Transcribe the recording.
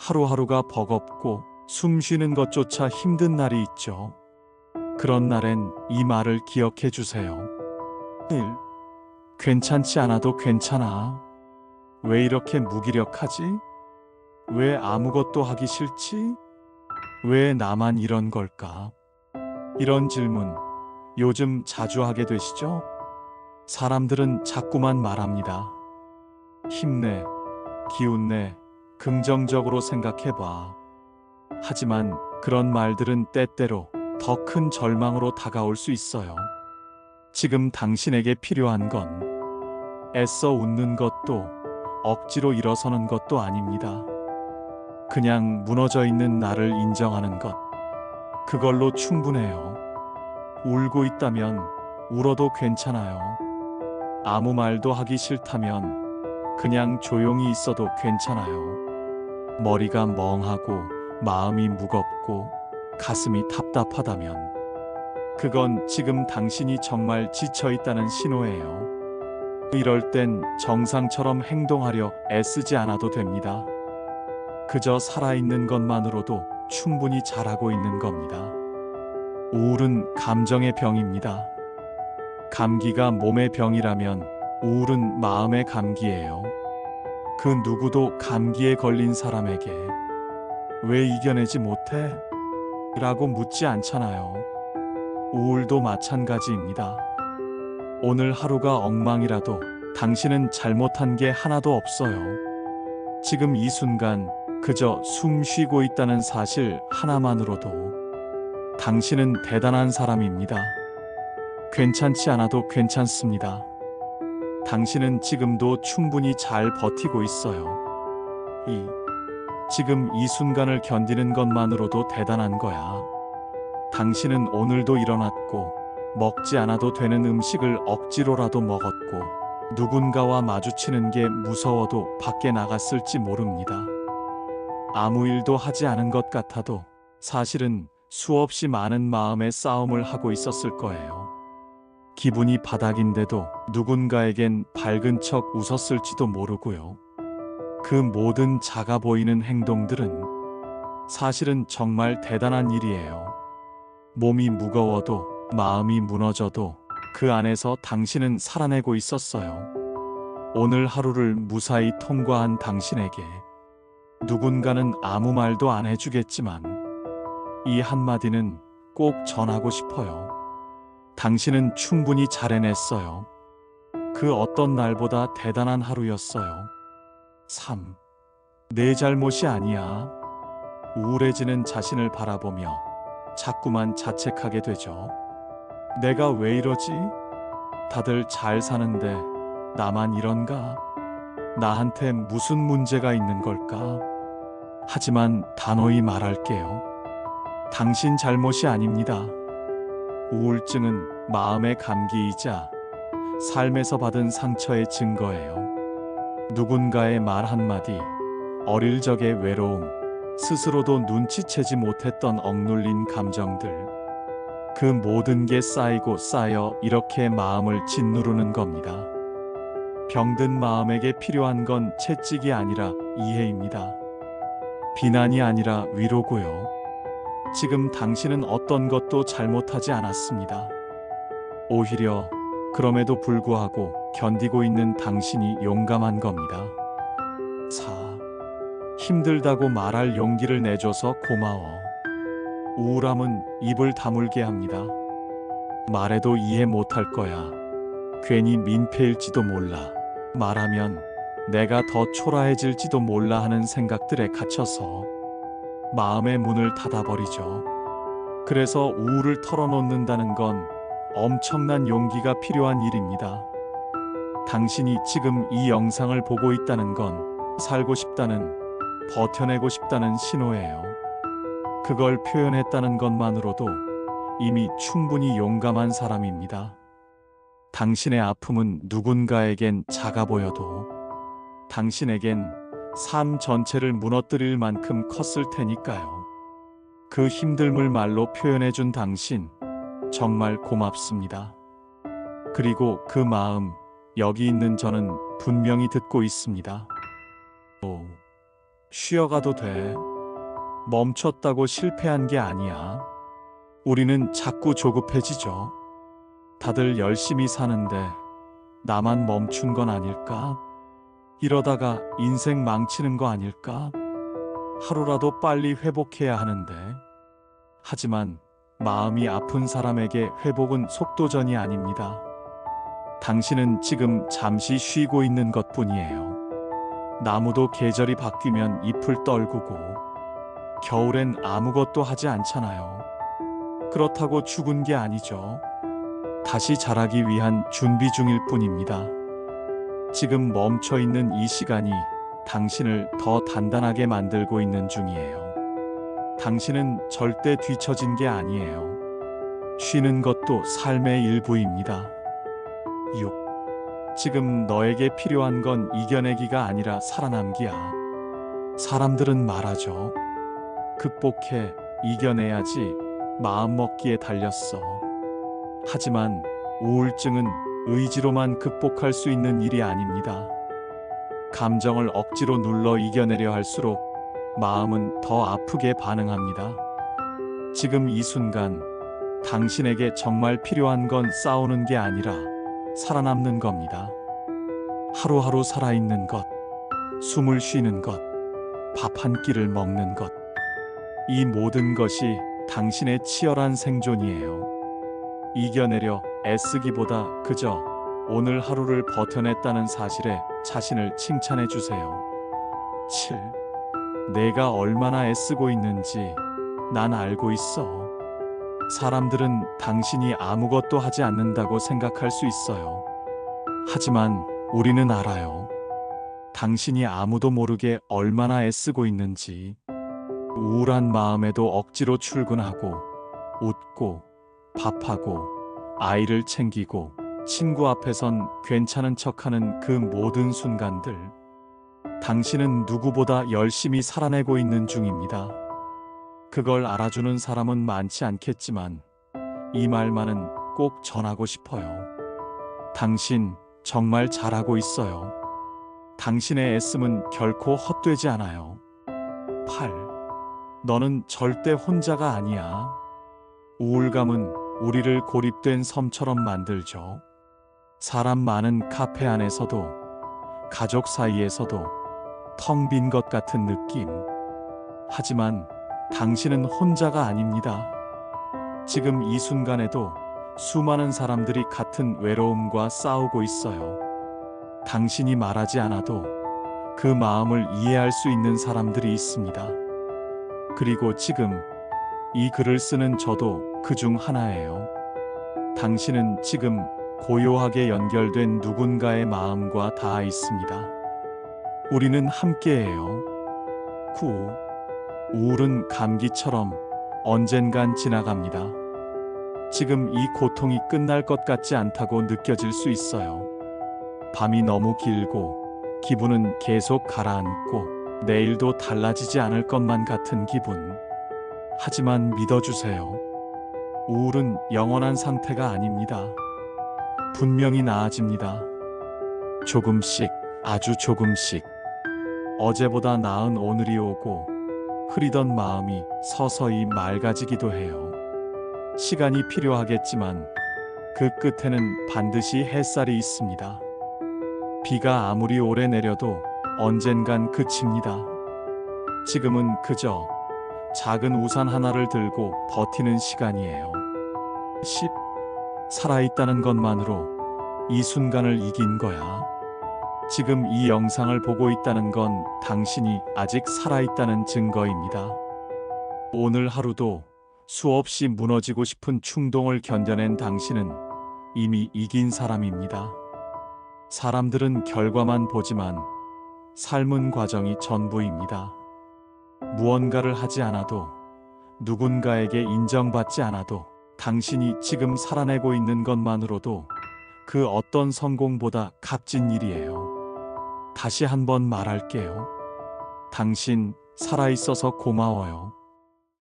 하루하루가 버겁고 숨 쉬는 것조차 힘든 날이 있죠. 그런 날엔 이 말을 기억해 주세요. 1. 괜찮지 않아도 괜찮아. 왜 이렇게 무기력하지? 왜 아무것도 하기 싫지? 왜 나만 이런 걸까? 이런 질문 요즘 자주 하게 되시죠? 사람들은 자꾸만 말합니다. 힘내, 기운내, 긍정적으로 생각해봐. 하지만 그런 말들은 때때로 더 큰 절망으로 다가올 수 있어요. 지금 당신에게 필요한 건 애써 웃는 것도 억지로 일어서는 것도 아닙니다. 그냥 무너져 있는 나를 인정하는 것. 그걸로 충분해요. 울고 있다면 울어도 괜찮아요. 아무 말도 하기 싫다면 그냥 조용히 있어도 괜찮아요. 머리가 멍하고 마음이 무겁고 가슴이 답답하다면 그건 지금 당신이 정말 지쳐 있다는 신호예요. 이럴 땐 정상처럼 행동하려 애쓰지 않아도 됩니다. 그저 살아있는 것만으로도 충분히 잘하고 있는 겁니다. 우울은 감정의 병입니다. 감기가 몸의 병이라면 우울은 마음의 감기예요. 그 누구도 감기에 걸린 사람에게 왜 이겨내지 못해? 라고 묻지 않잖아요. 우울도 마찬가지입니다. 오늘 하루가 엉망이라도 당신은 잘못한 게 하나도 없어요. 지금 이 순간 그저 숨 쉬고 있다는 사실 하나만으로도 당신은 대단한 사람입니다. 괜찮지 않아도 괜찮습니다. 당신은 지금도 충분히 잘 버티고 있어요. 지금 이 순간을 견디는 것만으로도 대단한 거야. 당신은 오늘도 일어났고 먹지 않아도 되는 음식을 억지로라도 먹었고 누군가와 마주치는 게 무서워도 밖에 나갔을지 모릅니다. 아무 일도 하지 않은 것 같아도 사실은 수없이 많은 마음의 싸움을 하고 있었을 거예요. 기분이 바닥인데도 누군가에겐 밝은 척 웃었을지도 모르고요. 그 모든 작아 보이는 행동들은 사실은 정말 대단한 일이에요. 몸이 무거워도 마음이 무너져도 그 안에서 당신은 살아내고 있었어요. 오늘 하루를 무사히 통과한 당신에게 누군가는 아무 말도 안 해주겠지만 이 한마디는 꼭 전하고 싶어요. 당신은 충분히 잘 해냈어요. 그 어떤 날보다 대단한 하루였어요. 3. 내 잘못이 아니야. 우울해지는 자신을 바라보며 자꾸만 자책하게 되죠. 내가 왜 이러지? 다들 잘 사는데 나만 이런가? 나한테 무슨 문제가 있는 걸까? 하지만 단호히 말할게요. 당신 잘못이 아닙니다. 우울증은 마음의 감기이자 삶에서 받은 상처의 증거예요. 누군가의 말 한마디, 어릴 적의 외로움, 스스로도 눈치채지 못했던 억눌린 감정들, 그 모든 게 쌓이고 쌓여 이렇게 마음을 짓누르는 겁니다. 병든 마음에게 필요한 건 채찍이 아니라 이해입니다. 비난이 아니라 위로고요. 지금 당신은 어떤 것도 잘못하지 않았습니다. 오히려 그럼에도 불구하고 견디고 있는 당신이 용감한 겁니다. 4. 힘들다고 말할 용기를 내줘서 고마워. 우울함은 입을 다물게 합니다. 말해도 이해 못할 거야. 괜히 민폐일지도 몰라. 말하면 내가 더 초라해질지도 몰라 하는 생각들에 갇혀서 마음의 문을 닫아버리죠. 그래서 우울을 털어놓는다는 건 엄청난 용기가 필요한 일입니다. 당신이 지금 이 영상을 보고 있다는 건 살고 싶다는, 버텨내고 싶다는 신호예요. 그걸 표현했다는 것만으로도 이미 충분히 용감한 사람입니다. 당신의 아픔은 누군가에겐 작아 보여도 당신에겐 삶 전체를 무너뜨릴 만큼 컸을 테니까요. 그 힘듦을 말로 표현해준 당신, 정말 고맙습니다. 그리고 그 마음, 여기 있는 저는 분명히 듣고 있습니다. 쉬어가도 돼. 멈췄다고 실패한 게 아니야. 우리는 자꾸 조급해지죠. 다들 열심히 사는데 나만 멈춘 건 아닐까? 이러다가 인생 망치는 거 아닐까? 하루라도 빨리 회복해야 하는데. 하지만 마음이 아픈 사람에게 회복은 속도전이 아닙니다. 당신은 지금 잠시 쉬고 있는 것 뿐이에요. 나무도 계절이 바뀌면 잎을 떨구고, 겨울엔 아무것도 하지 않잖아요. 그렇다고 죽은 게 아니죠. 다시 자라기 위한 준비 중일 뿐입니다. 지금 멈춰 있는 이 시간이 당신을 더 단단하게 만들고 있는 중이에요. 당신은 절대 뒤처진 게 아니에요. 쉬는 것도 삶의 일부입니다. 6. 지금 너에게 필요한 건 이겨내기가 아니라 살아남기야. 사람들은 말하죠. 극복해, 이겨내야지 마음먹기에 달렸어. 하지만 우울증은 의지로만 극복할 수 있는 일이 아닙니다. 감정을 억지로 눌러 이겨내려 할수록 마음은 더 아프게 반응합니다. 지금 이 순간 당신에게 정말 필요한 건 싸우는 게 아니라 살아남는 겁니다. 하루하루 살아있는 것, 숨을 쉬는 것, 밥 한 끼를 먹는 것. 이 모든 것이 당신의 치열한 생존이에요. 이겨내려 애쓰기보다 그저 오늘 하루를 버텨냈다는 사실에 자신을 칭찬해 주세요. 7. 내가 얼마나 애쓰고 있는지 난 알고 있어. 사람들은 당신이 아무것도 하지 않는다고 생각할 수 있어요. 하지만 우리는 알아요. 당신이 아무도 모르게 얼마나 애쓰고 있는지. 우울한 마음에도 억지로 출근하고, 웃고, 밥하고, 아이를 챙기고, 친구 앞에선 괜찮은 척하는 그 모든 순간들. 당신은 누구보다 열심히 살아내고 있는 중입니다. 그걸 알아주는 사람은 많지 않겠지만 이 말만은 꼭 전하고 싶어요. 당신 정말 잘하고 있어요. 당신의 애씀은 결코 헛되지 않아요. 8. 너는 절대 혼자가 아니야. 우울감은 우리를 고립된 섬처럼 만들죠. 사람 많은 카페 안에서도, 가족 사이에서도 텅 빈 것 같은 느낌. 하지만 당신은 혼자가 아닙니다. 지금 이 순간에도 수많은 사람들이 같은 외로움과 싸우고 있어요. 당신이 말하지 않아도 그 마음을 이해할 수 있는 사람들이 있습니다. 그리고 지금 이 글을 쓰는 저도 그중 하나예요. 당신은 지금 고요하게 연결된 누군가의 마음과 닿아 있습니다. 우리는 함께해요. 9. 우울은 감기처럼 언젠간 지나갑니다. 지금 이 고통이 끝날 것 같지 않다고 느껴질 수 있어요. 밤이 너무 길고 기분은 계속 가라앉고 내일도 달라지지 않을 것만 같은 기분. 하지만 믿어주세요. 우울은 영원한 상태가 아닙니다. 분명히 나아집니다. 조금씩, 아주 조금씩. 어제보다 나은 오늘이 오고 흐리던 마음이 서서히 맑아지기도 해요. 시간이 필요하겠지만 그 끝에는 반드시 햇살이 있습니다. 비가 아무리 오래 내려도 언젠간 그칩니다. 지금은 그저 작은 우산 하나를 들고 버티는 시간이에요. 10. 살아있다는 것만으로 이 순간을 이긴 거야. 지금 이 영상을 보고 있다는 건 당신이 아직 살아있다는 증거입니다. 오늘 하루도 수없이 무너지고 싶은 충동을 견뎌낸 당신은 이미 이긴 사람입니다. 사람들은 결과만 보지만 삶은 과정이 전부입니다. 무언가를 하지 않아도, 누군가에게 인정받지 않아도 당신이 지금 살아내고 있는 것만으로도 그 어떤 성공보다 값진 일이에요. 다시 한번 말할게요. 당신 살아있어서 고마워요.